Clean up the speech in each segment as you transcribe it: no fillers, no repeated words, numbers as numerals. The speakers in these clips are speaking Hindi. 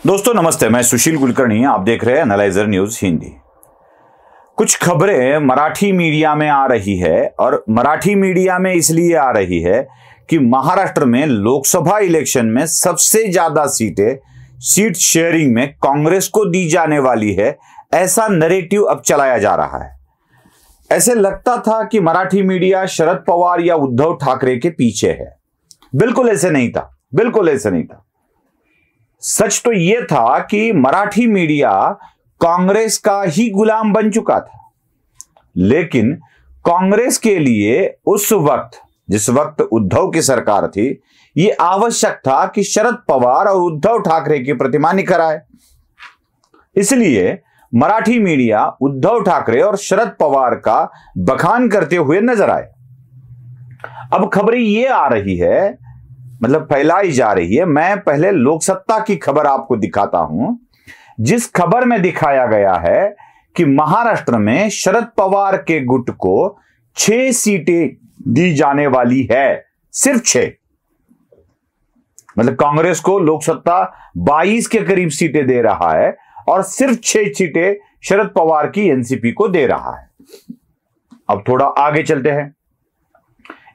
दोस्तों नमस्ते, मैं सुशील कुलकर्णी। आप देख रहे हैं एनालाइजर न्यूज हिंदी। कुछ खबरें मराठी मीडिया में आ रही है और मराठी मीडिया में इसलिए आ रही है कि महाराष्ट्र में लोकसभा इलेक्शन में सबसे ज्यादा सीट शेयरिंग में कांग्रेस को दी जाने वाली है, ऐसा नैरेटिव अब चलाया जा रहा है। ऐसे लगता था कि मराठी मीडिया शरद पवार या उद्धव ठाकरे के पीछे है। बिल्कुल ऐसे नहीं था, बिल्कुल ऐसे नहीं था। सच तो यह था कि मराठी मीडिया कांग्रेस का ही गुलाम बन चुका था, लेकिन कांग्रेस के लिए उस वक्त, जिस वक्त उद्धव की सरकार थी, यह आवश्यक था कि शरद पवार और उद्धव ठाकरे की प्रतिमा निखर आए। इसलिए मराठी मीडिया उद्धव ठाकरे और शरद पवार का बखान करते हुए नजर आए। अब खबरें यह आ रही है, मतलब फैलाई जा रही है। मैं पहले लोकसत्ता की खबर आपको दिखाता हूं, जिस खबर में दिखाया गया है कि महाराष्ट्र में शरद पवार के गुट को 6 सीटें दी जाने वाली है, सिर्फ 6। मतलब कांग्रेस को लोकसत्ता 22 के करीब सीटें दे रहा है और सिर्फ 6 सीटें शरद पवार की एनसीपी को दे रहा है। अब थोड़ा आगे चलते हैं।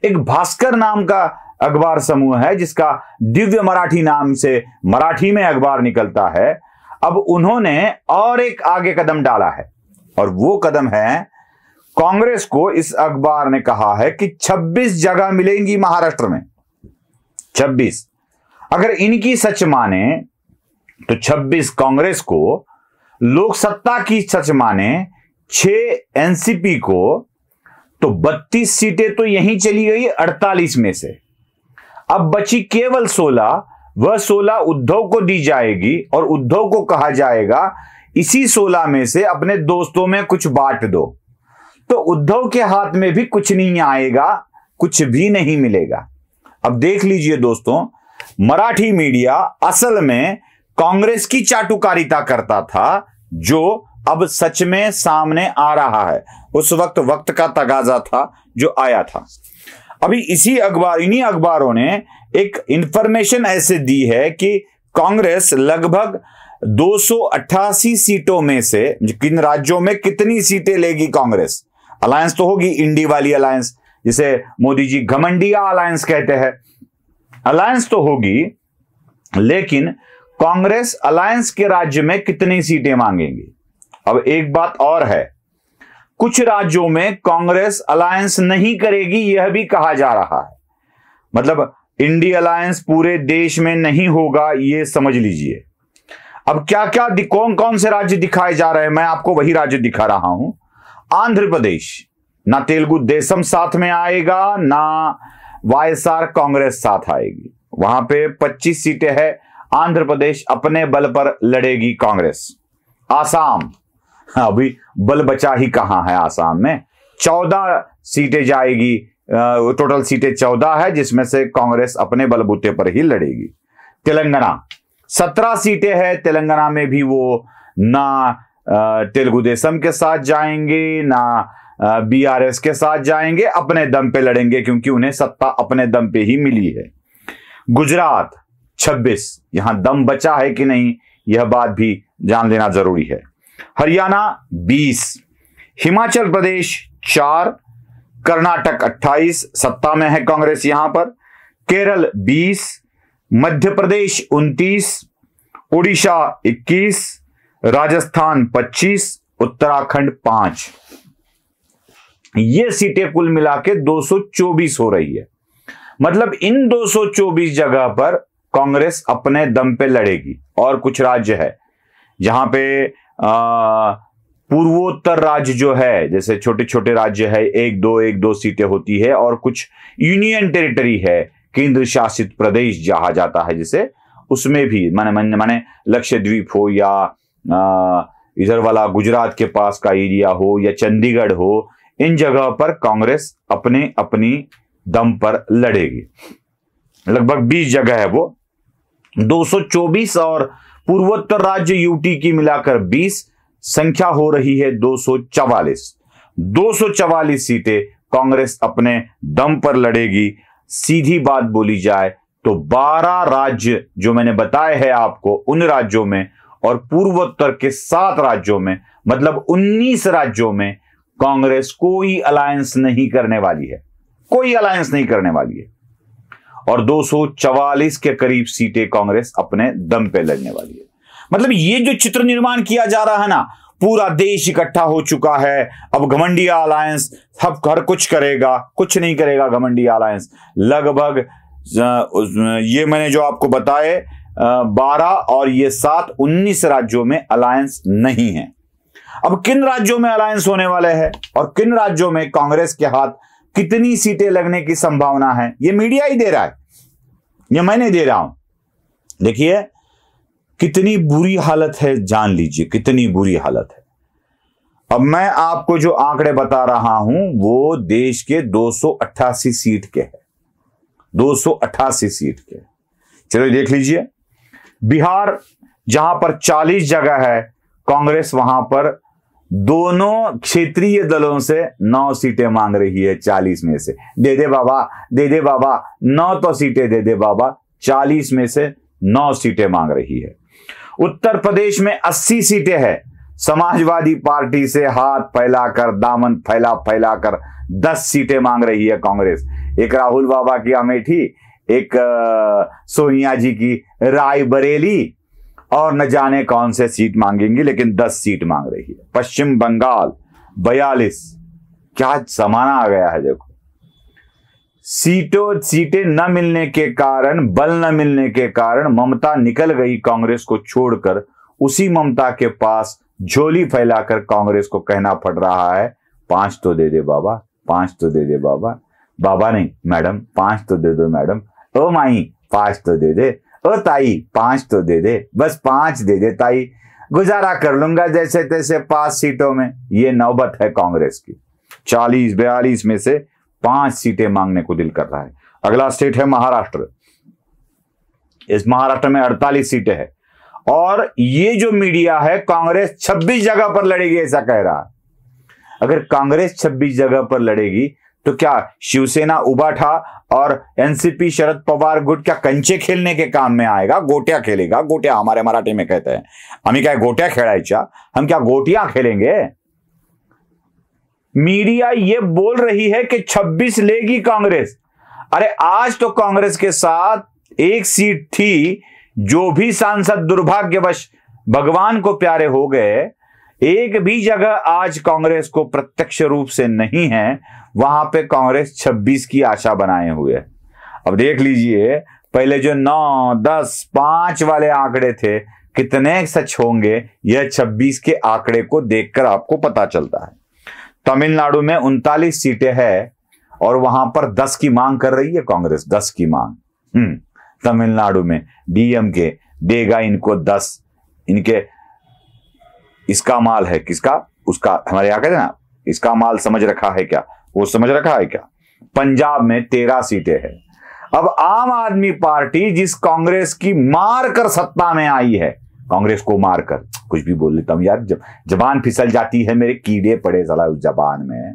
एक भास्कर नाम का अखबार समूह है, जिसका दिव्य मराठी नाम से मराठी में अखबार निकलता है। अब उन्होंने और एक आगे कदम डाला है, और वो कदम है, कांग्रेस को इस अखबार ने कहा है कि 26 जगह मिलेंगी महाराष्ट्र में। 26। अगर इनकी सच माने तो 26 कांग्रेस को, लोकसत्ता की सच माने 6 एनसीपी को, तो 32 सीटें तो यहीं चली गई 48 में से। अब बची केवल 16। वह 16 उद्धव को दी जाएगी और उद्धव को कहा जाएगा इसी 16 में से अपने दोस्तों में कुछ बांट दो। तो उद्धव के हाथ में भी कुछ नहीं आएगा, कुछ भी नहीं मिलेगा। अब देख लीजिए दोस्तों, मराठी मीडिया असल में कांग्रेस की चाटुकारिता करता था, जो अब सच में सामने आ रहा है। उस वक्त का तगाजा था जो आया था। अभी इन्हीं अखबारों ने एक इंफॉर्मेशन ऐसे दी है कि कांग्रेस लगभग 288 सीटों में से, किन राज्यों में कितनी सीटें लेगी कांग्रेस। अलायंस तो होगी, इंडी वाली अलायंस, जिसे मोदी जी घमंडिया अलायंस कहते हैं। अलायंस तो होगी, लेकिन कांग्रेस अलायंस के राज्य में कितनी सीटें मांगेंगी। अब एक बात और है, कुछ राज्यों में कांग्रेस अलायंस नहीं करेगी, यह भी कहा जा रहा है। मतलब इंडी अलायंस पूरे देश में नहीं होगा, यह समझ लीजिए। अब क्या क्या कौन कौन से राज्य दिखाए जा रहे हैं, मैं आपको वही राज्य दिखा रहा हूं। आंध्र प्रदेश, ना तेलुगु देशम साथ में आएगा, ना वाईएसआर कांग्रेस साथ आएगी। वहां पे 25 सीटें हैं। आंध्र प्रदेश अपने बल पर लड़ेगी कांग्रेस। आसाम, अभी बल बचा ही कहां है आसाम में। 14 सीटें जाएगी, टोटल सीटें 14 है, जिसमें से कांग्रेस अपने बलबूते पर ही लड़ेगी। तेलंगाना 17 सीटें हैं। तेलंगाना में भी वो ना तेलुगु देशम के साथ जाएंगे, ना बीआरएस के साथ जाएंगे, अपने दम पे लड़ेंगे, क्योंकि उन्हें सत्ता अपने दम पे ही मिली है। गुजरात 26, यहां दम बचा है कि नहीं, यह बात भी जान लेना जरूरी है। हरियाणा 20, हिमाचल प्रदेश 4, कर्नाटक 28, सत्ता में है कांग्रेस यहां पर। केरल 20, मध्य प्रदेश 29, उड़ीसा 21, राजस्थान 25, उत्तराखंड 5। ये सीटें कुल मिला के 224 हो रही है। मतलब इन 224 जगह पर कांग्रेस अपने दम पे लड़ेगी। और कुछ राज्य है जहां पे पूर्वोत्तर राज्य जो है, जैसे छोटे छोटे राज्य है, 1-2 सीटें होती है, और कुछ यूनियन टेरिटरी है, केंद्र शासित प्रदेश जहां जाता है, जिसे उसमें भी माने लक्षद्वीप हो, या इधर वाला गुजरात के पास का एरिया हो, या चंडीगढ़ हो, इन जगह पर कांग्रेस अपनी दम पर लड़ेगी। लगभग 20 जगह है वो, 224, और पूर्वोत्तर राज्य यूटी की मिलाकर 20, संख्या हो रही है 244। 244 सीटें कांग्रेस अपने दम पर लड़ेगी। सीधी बात बोली जाए तो 12 राज्य जो मैंने बताए हैं आपको, उन राज्यों में और पूर्वोत्तर के 7 राज्यों में, मतलब 19 राज्यों में कांग्रेस कोई अलायंस नहीं करने वाली है, कोई अलायंस नहीं करने वाली है। और 244 के करीब सीटें कांग्रेस अपने दम पे लड़ने वाली है। मतलब ये जो चित्र निर्माण किया जा रहा है ना, पूरा देश इकट्ठा हो चुका है, अब घमंडिया अलायंस सब हर कुछ करेगा, कुछ नहीं करेगा घमंडिया अलायंस। लगभग ये मैंने जो आपको बताए 12 और ये 7, 19 राज्यों में अलायंस नहीं है। अब किन राज्यों में अलायंस होने वाले हैं और किन राज्यों में कांग्रेस के हाथ कितनी सीटें लगने की संभावना है, ये मीडिया ही दे रहा है, ये मैं नहीं दे रहा हूं। देखिए कितनी बुरी हालत है, जान लीजिए कितनी बुरी हालत है। अब मैं आपको जो आंकड़े बता रहा हूं वो देश के 288 सीट के हैं, 288 सीट के। चलो देख लीजिए, बिहार जहां पर 40 जगह है कांग्रेस, वहां पर दोनों क्षेत्रीय दलों से 9 सीटें मांग रही है 40 में से। दे दे बाबा, दे दे बाबा, 9 तो सीटें दे दे बाबा, 40 में से 9 सीटें मांग रही है। उत्तर प्रदेश में 80 सीटें हैं। समाजवादी पार्टी से हाथ फैलाकर, दामन फैलाकर 10 सीटें मांग रही है कांग्रेस। एक राहुल बाबा की अमेठी, एक सोनिया जी की रायबरेली, और न जाने कौन से सीट मांगेंगी, लेकिन 10 सीट मांग रही है। पश्चिम बंगाल 42। क्या जमाना आ गया है देखो। सीटें न मिलने के कारण, बल न मिलने के कारण ममता निकल गई कांग्रेस को छोड़कर। उसी ममता के पास झोली फैलाकर कांग्रेस को कहना पड़ रहा है 5 तो दे दे बाबा, 5 तो दे दे बाबा, बाबा नहीं मैडम, 5 तो दे दो मैडम, ओ माई 5 तो दे दे, ओ ताई 5 तो दे दे, बस 5 दे दे ताई, गुजारा कर लूंगा जैसे तैसे 5 सीटों में। ये नौबत है कांग्रेस की। 40-42 में से 5 सीटें मांगने को दिल कर रहा है। अगला स्टेट है महाराष्ट्र। इस महाराष्ट्र में 48 सीटें हैं और ये जो मीडिया है कांग्रेस 26 जगह पर लड़ेगी ऐसा कह रहा है। अगर कांग्रेस 26 जगह पर लड़ेगी तो क्या शिवसेना उबाठा और एनसीपी शरद पवार गुट क्या कंचे खेलने के काम में आएगा? गोटियां खेलेगा। गोटियां हमारे मराठी में कहते हैं, हमें क्या गोटियां खेलायच्या, हम क्या गोटियां खेलेंगे? मीडिया ये बोल रही है कि 26 लेगी कांग्रेस। अरे आज तो कांग्रेस के साथ एक सीट थी, जो भी सांसद दुर्भाग्यवश भगवान को प्यारे हो गए, एक भी जगह आज कांग्रेस को प्रत्यक्ष रूप से नहीं है, वहां पे कांग्रेस 26 की आशा बनाए हुए है। अब देख लीजिए पहले जो 9, 10, 5 वाले आंकड़े थे कितने सच होंगे, यह 26 के आंकड़े को देखकर आपको पता चलता है। तमिलनाडु में 39 सीटें हैं और वहां पर 10 की मांग कर रही है कांग्रेस, 10 की मांग। तमिलनाडु में डीएमके देगा इनको 10। इनके इसका माल है किसका? उसका, हमारे यहां कहते हैं ना, इसका माल समझ रखा है क्या? वो समझ रखा है क्या? पंजाब में 13 सीटें हैं। अब आम आदमी पार्टी जिस कांग्रेस की मार कर सत्ता में आई है, कांग्रेस को मारकर, कुछ भी बोल लेता हूं यार, जब जबान फिसल जाती है, मेरे कीड़े पड़े साला उस जबान में।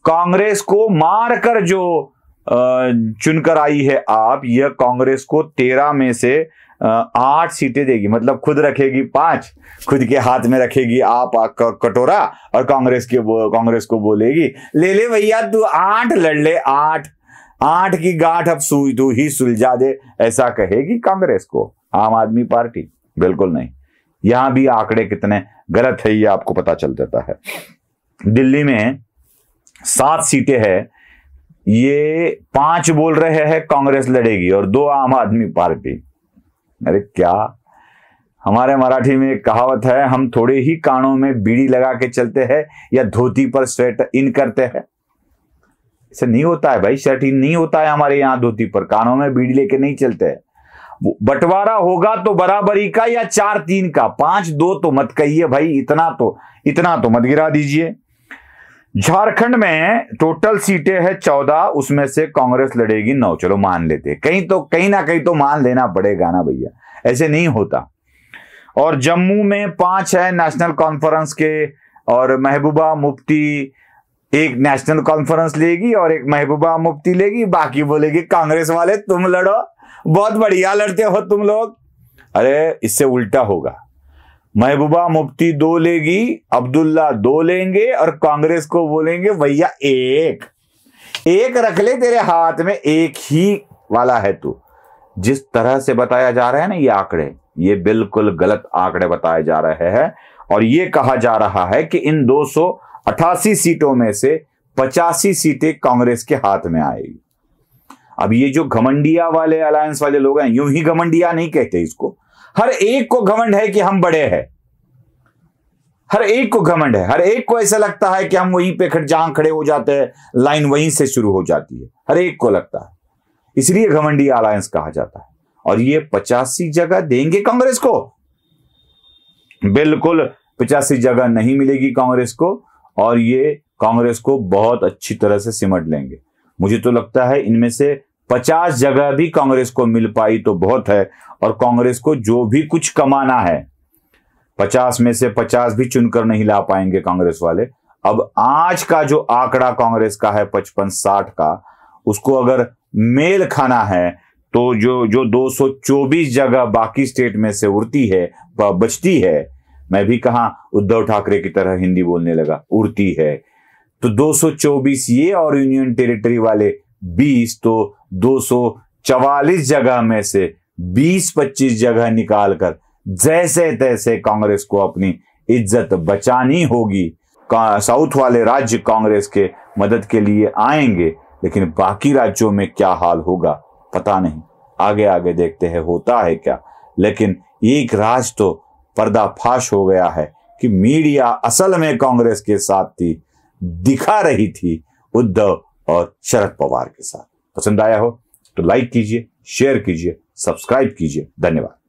कांग्रेस को मारकर जो चुनकर आई है आप, यह कांग्रेस को 13 में से 8 सीटें देगी। मतलब खुद रखेगी 5, खुद के हाथ में रखेगी आप कटोरा और कांग्रेस को बोलेगी ले ले भैया तू 8 लड़ ले, 8 की गांठ अब तू ही सुलझा दे, ऐसा कहेगी कांग्रेस को आम आदमी पार्टी? बिल्कुल नहीं। यहां भी आंकड़े कितने गलत है ये आपको पता चल जाता है। दिल्ली में 7 सीटें हैं, ये 5 बोल रहे हैं कांग्रेस लड़ेगी और 2 आम आदमी पार्टी। अरे क्या, हमारे मराठी में एक कहावत है, हम थोड़े ही कानों में बीड़ी लगा के चलते हैं या धोती पर स्वेटर इन करते हैं। ऐसा नहीं होता है भाई, शर्ट इन नहीं होता है हमारे यहाँ धोती पर, कानों में बीड़ी लेके नहीं चलते हैं। बंटवारा होगा तो बराबरी का या 4-3 का, 5-2 तो मत कहिए भाई, इतना तो मत गिरा दीजिए। झारखंड में टोटल सीटें हैं 14, उसमें से कांग्रेस लड़ेगी 9। चलो मान लेते, कहीं ना कहीं तो मान लेना पड़ेगा ना भैया, ऐसे नहीं होता। और जम्मू में 5 है नेशनल कॉन्फ्रेंस के, और महबूबा मुफ्ती एक नेशनल कॉन्फ्रेंस लेगी और एक महबूबा मुफ्ती लेगी, बाकी बोलेगी कांग्रेस वाले तुम लड़ो, बहुत बढ़िया लड़ते हो तुम लोग। अरे इससे उल्टा होगा, महबूबा मुफ्ती 2 लेगी, अब्दुल्ला 2 लेंगे और कांग्रेस को बोलेंगे भैया एक रख ले, तेरे हाथ में एक ही वाला है तू। जिस तरह से बताया जा रहा है ना ये आंकड़े, ये बिल्कुल गलत आंकड़े बताए जा रहे हैं। और ये कहा जा रहा है कि इन 288 सीटों में से 85 सीटें कांग्रेस के हाथ में आएगी। अब ये जो घमंडिया वाले अलायंस वाले लोग हैं, यूं ही घमंडिया नहीं कहते इसको, हर एक को घमंड है कि हम बड़े हैं, हर एक को घमंड है, हर एक को ऐसा लगता है कि हम वहीं पे जहां खड़े हो जाते हैं लाइन वहीं से शुरू हो जाती है, हर एक को लगता है, इसलिए घमंडिया अलायंस कहा जाता है। और ये 85 जगह देंगे कांग्रेस को? बिल्कुल 85 जगह नहीं मिलेगी कांग्रेस को, और ये कांग्रेस को बहुत अच्छी तरह से सिमट लेंगे। मुझे तो लगता है इनमें से 50 जगह भी कांग्रेस को मिल पाई तो बहुत है, और कांग्रेस को जो भी कुछ कमाना है 50 में से 50 भी चुनकर नहीं ला पाएंगे कांग्रेस वाले। अब आज का जो आंकड़ा कांग्रेस का है 55-60 का, उसको अगर मेल खाना है तो जो 224 जगह बाकी स्टेट में से उड़ती है, बचती है, मैं भी कहा उद्धव ठाकरे की तरह हिंदी बोलने लगा, उड़ती है, तो 224 ये और यूनियन टेरिटरी वाले 20, तो 244 जगह में से 20-25 जगह निकालकर जैसे तैसे कांग्रेस को अपनी इज्जत बचानी होगी। साउथ वाले राज्य कांग्रेस के मदद के लिए आएंगे, लेकिन बाकी राज्यों में क्या हाल होगा पता नहीं, आगे आगे देखते हैं होता है क्या। लेकिन एक राज तो पर्दाफाश हो गया है कि मीडिया असल में कांग्रेस के साथ थी, दिखा रही थी उद्धव और शरद पवार के साथ। पसंद आया हो तो लाइक कीजिए, शेयर कीजिए, सब्सक्राइब कीजिए। धन्यवाद।